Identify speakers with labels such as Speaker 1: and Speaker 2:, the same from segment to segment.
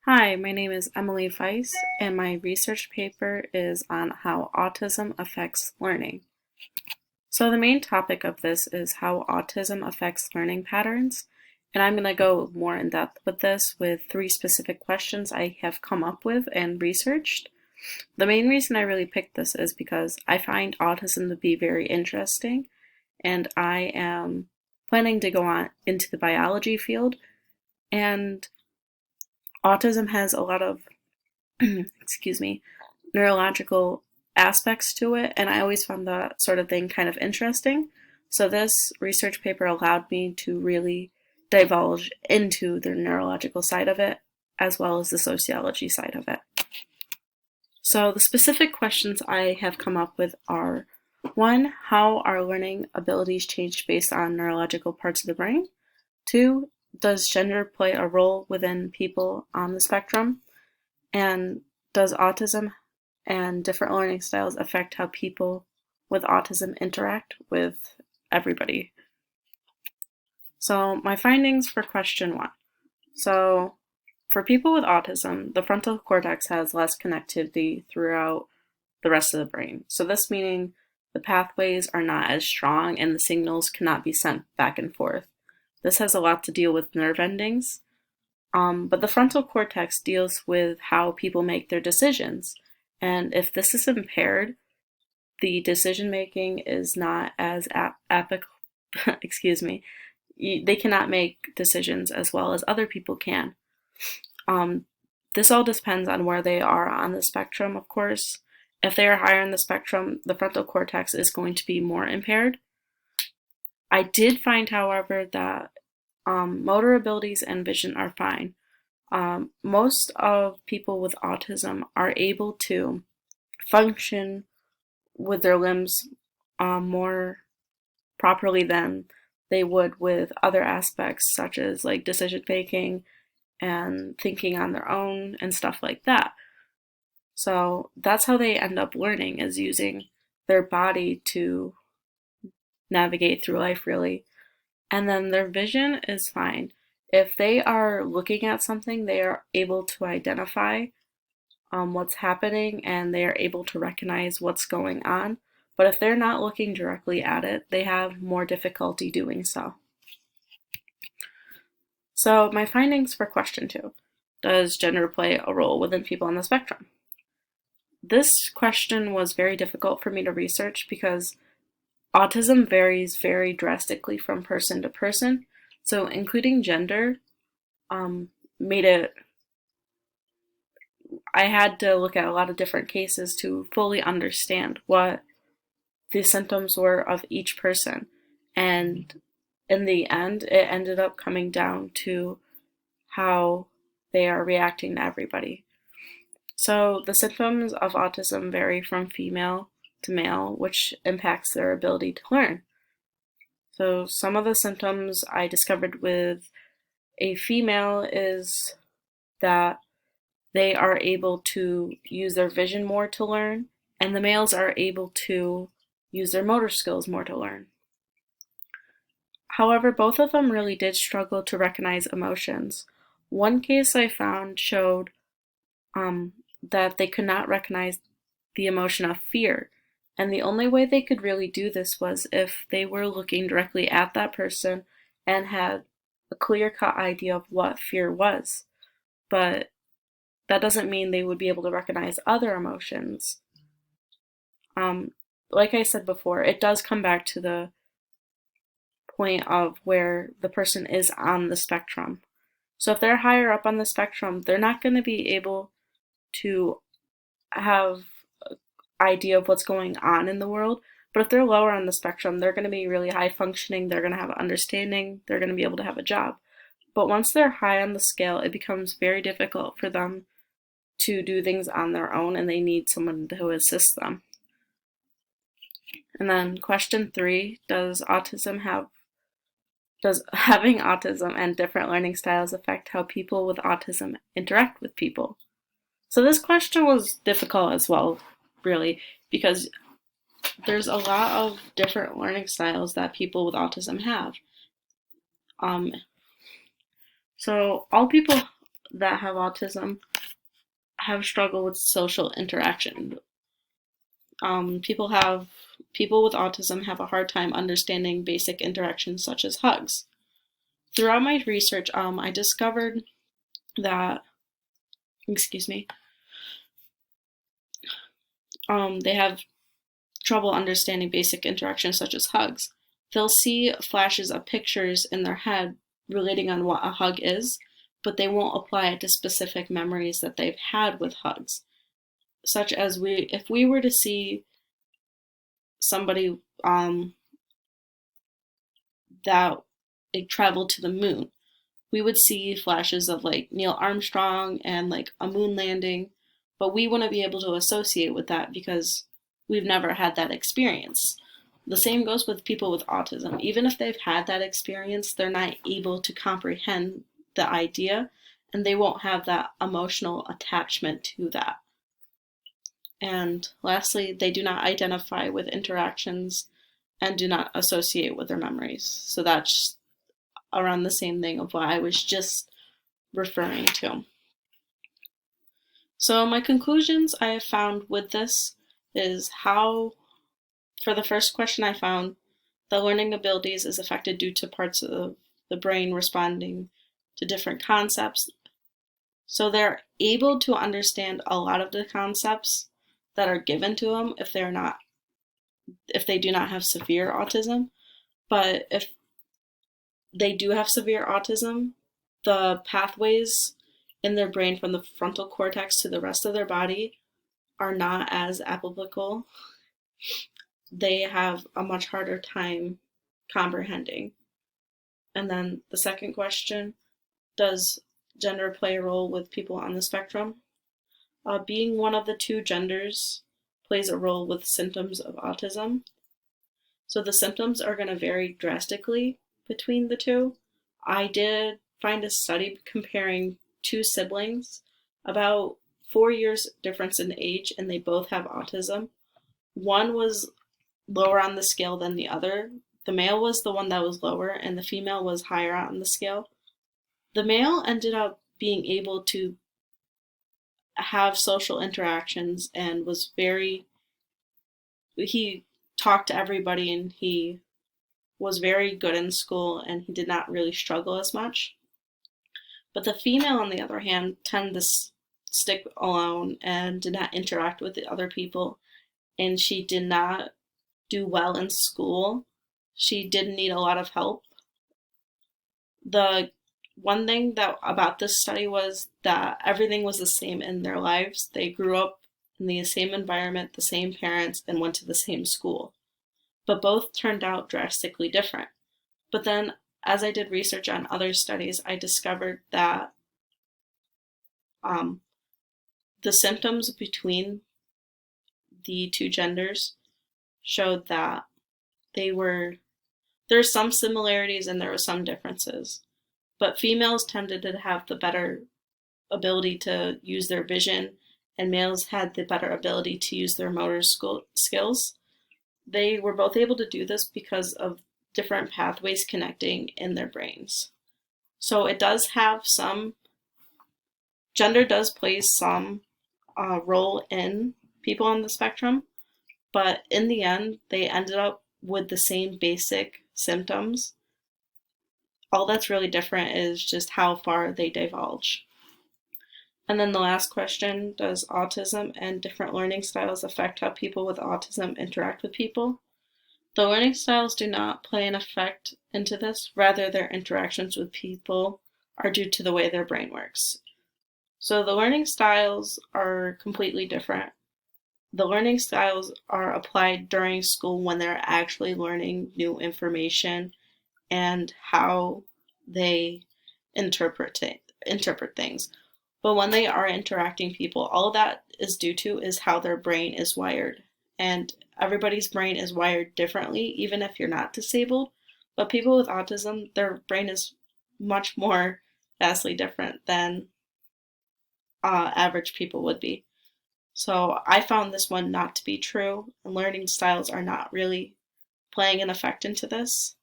Speaker 1: Hi, my name is Emily Weiss, and my research paper is on how autism affects learning. So the main topic of this is how autism affects learning patterns, and I'm going to go more in depth with this with 3 specific questions I have come up with and researched. The main reason I really picked this is because I find autism to be very interesting, and I am planning to go on into the biology field, and autism has a lot of excuse me, neurological aspects to it, and I always found that sort of thing kind of interesting. So this research paper allowed me to really divulge into the neurological side of it, as well as the sociology side of it. So the specific questions I have come up with are: 1, how are learning abilities changed based on neurological parts of the brain? 2, does gender play a role within people on the spectrum? And does autism and different learning styles affect how people with autism interact with everybody? So my findings for question 1. So for people with autism, the frontal cortex has less connectivity throughout the rest of the brain. So this meaning the pathways are not as strong and the signals cannot be sent back and forth. This has a lot to deal with nerve endings. But the frontal cortex deals with how people make their decisions. And if this is impaired, the decision making is not as excuse me, they cannot make decisions as well as other people can. This all depends on where they are on the spectrum, of course. If they are higher on the spectrum, the frontal cortex is going to be more impaired. I did find, however, that motor abilities and vision are fine. Most of people with autism are able to function with their limbs more properly than they would with other aspects, such as like decision making and thinking on their own and stuff like that. So that's how they end up learning, is using their body to navigate through life, really. And then their vision is fine. If they are looking at something, they are able to identify what's happening and they are able to recognize what's going on. But if they're not looking directly at it, they have more difficulty doing so. So my findings for question 2: does gender play a role within people on the spectrum? This question was very difficult for me to research because autism varies very drastically from person to person. So including gender made it, I had to look at a lot of different cases to fully understand what the symptoms were of each person. And in the end, it ended up coming down to how they are reacting to everybody. So the symptoms of autism vary from female to male, which impacts their ability to learn. So some of the symptoms I discovered with a female is that they are able to use their vision more to learn, and the males are able to use their motor skills more to learn. However, both of them really did struggle to recognize emotions. One case I found showed that they could not recognize the emotion of fear, and the only way they could really do this was if they were looking directly at that person and had a clear-cut idea of what fear was. But that doesn't mean they would be able to recognize other emotions. Like I said before, it does come back to the point of where the person is on the spectrum. So if they're higher up on the spectrum, they're not going to be able to have an idea of what's going on in the world. But if they're lower on the spectrum, they're going to be really high functioning, they're going to have understanding, they're going to be able to have a job. But once they're high on the scale, it becomes very difficult for them to do things on their own, and they need someone to assist them. And then question 3, does having autism and different learning styles affect how people with autism interact with people? So this question was difficult as well, really, because there's a lot of different learning styles that people with autism have. So that have autism have struggled with social interaction. People with autism have a hard time understanding basic interactions such as hugs. Throughout my research, I discovered that, excuse me, they have trouble understanding basic interactions such as hugs. They'll see flashes of pictures in their head relating on what a hug is, but they won't apply it to specific memories that they've had with hugs. Such as if we were to see somebody that traveled to the moon, we would see flashes of like Neil Armstrong and like a moon landing, but we wouldn't be able to associate with that because we've never had that experience. The same goes with people with autism. Even if they've had that experience, they're not able to comprehend the idea, and they won't have that emotional attachment to that. And lastly, they do not identify with interactions and do not associate with their memories. So that's around the same thing of what I was just referring to. So my conclusions I have found with this is how, for the first question I found, the learning abilities is affected due to parts of the brain responding to different concepts. So they're able to understand a lot of the concepts that are given to them if they do not have severe autism. But if they do have severe autism, the pathways in their brain from the frontal cortex to the rest of their body are not as applicable. They have a much harder time comprehending. And then the second question, does gender play a role with people on the spectrum? Being one of the two genders plays a role with symptoms of autism. So the symptoms are going to vary drastically between the two. I did find a study comparing two siblings, about 4 years difference in age, and they both have autism. One was lower on the scale than the other. The male was the one that was lower, and the female was higher on the scale. The male ended up being able to have social interactions and he talked to everybody, and he was very good in school, and he did not really struggle as much. But the female, on the other hand, tended to stick alone and did not interact with the other people, and she did not do well in school. She did need a lot of help. The one thing about this study was that everything was the same in their lives. They grew up in the same environment, the same parents, and went to the same school. But both turned out drastically different. But then, as I did research on other studies, I discovered that the symptoms between the two genders showed that there's some similarities and there were some differences. But females tended to have the better ability to use their vision, and males had the better ability to use their motor skills. They were both able to do this because of different pathways connecting in their brains. So it does have gender does play some role in people on the spectrum, but in the end, they ended up with the same basic symptoms. All that's really different is just how far they divulge. And then the last question, does autism and different learning styles affect how people with autism interact with people? The learning styles do not play an effect into this, rather their interactions with people are due to the way their brain works. So the learning styles are completely different. The learning styles are applied during school when they're actually learning new information and how they interpret things. But when they are interacting people, all that is due to is how their brain is wired. And everybody's brain is wired differently, even if you're not disabled. But people with autism, their brain is much more vastly different than average people would be. So I found this one not to be true, and learning styles are not really playing an effect into this.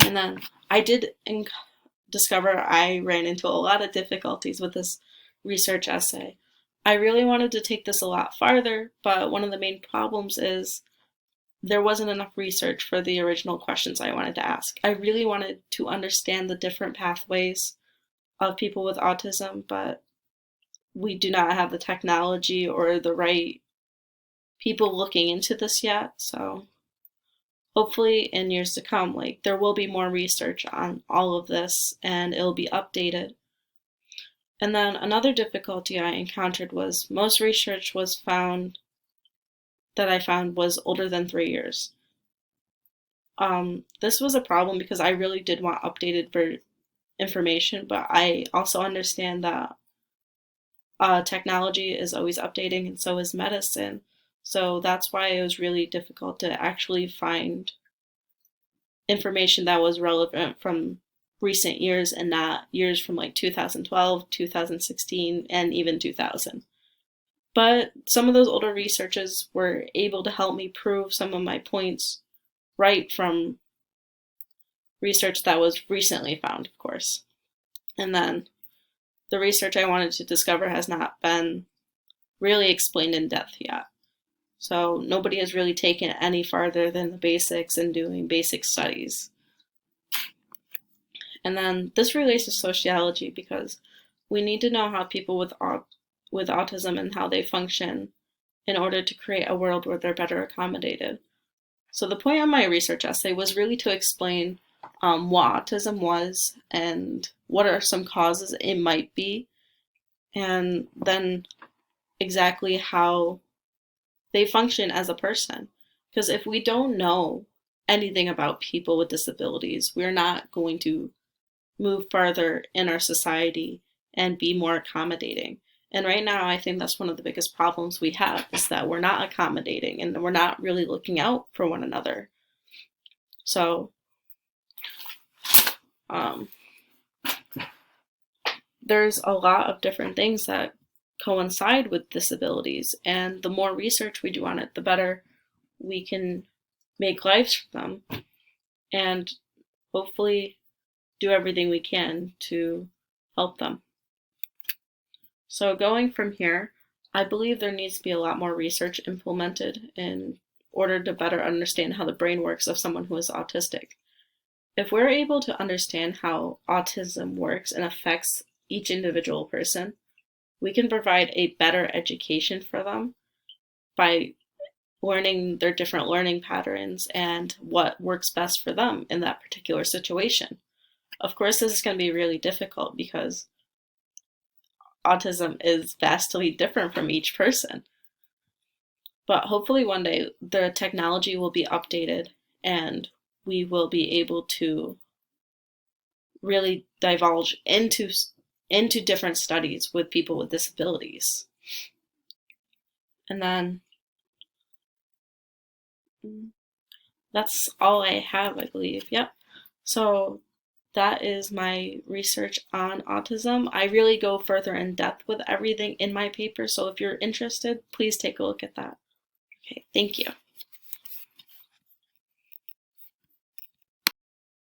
Speaker 1: And then I did discover I ran into a lot of difficulties with this research essay. I really wanted to take this a lot farther, but one of the main problems is there wasn't enough research for the original questions I wanted to ask. I really wanted to understand the different pathways of people with autism, but we do not have the technology or the right people looking into this yet. So hopefully in years to come, like there will be more research on all of this and it'll be updated. And then another difficulty I encountered was most research I found was older than 3 years. This was a problem because I really did want updated information, but I also understand that technology is always updating and so is medicine. So that's why it was really difficult to actually find information that was relevant from recent years and not years from like 2012, 2016, and even 2000. But some of those older researchers were able to help me prove some of my points right from research that was recently found, of course. And then the research I wanted to discover has not been really explained in depth yet. So nobody has really taken it any farther than the basics and doing basic studies. And then this relates to sociology because we need to know how people with autism and how they function in order to create a world where they're better accommodated. So the point of my research essay was really to explain what autism was and what are some causes it might be, and then exactly how they function as a person. Because if we don't know anything about people with disabilities, we're not going to move further in our society and be more accommodating. And right now, I think that's one of the biggest problems we have is that we're not accommodating and we're not really looking out for one another. So, there's a lot of different things that coincide with disabilities, and the more research we do on it, the better we can make lives for them and hopefully do everything we can to help them. So going from here, I believe there needs to be a lot more research implemented in order to better understand how the brain works of someone who is autistic. If we're able to understand how autism works and affects each individual person, we can provide a better education for them by learning their different learning patterns and what works best for them in that particular situation. Of course, this is going to be really difficult because autism is vastly different from each person. But hopefully one day the technology will be updated and we will be able to really divulge into different studies with people with disabilities. And then that's all I have, I believe. Yep. So that is my research on autism. I really go further in depth with everything in my paper, so if you're interested, please take a look at that. Okay, thank you.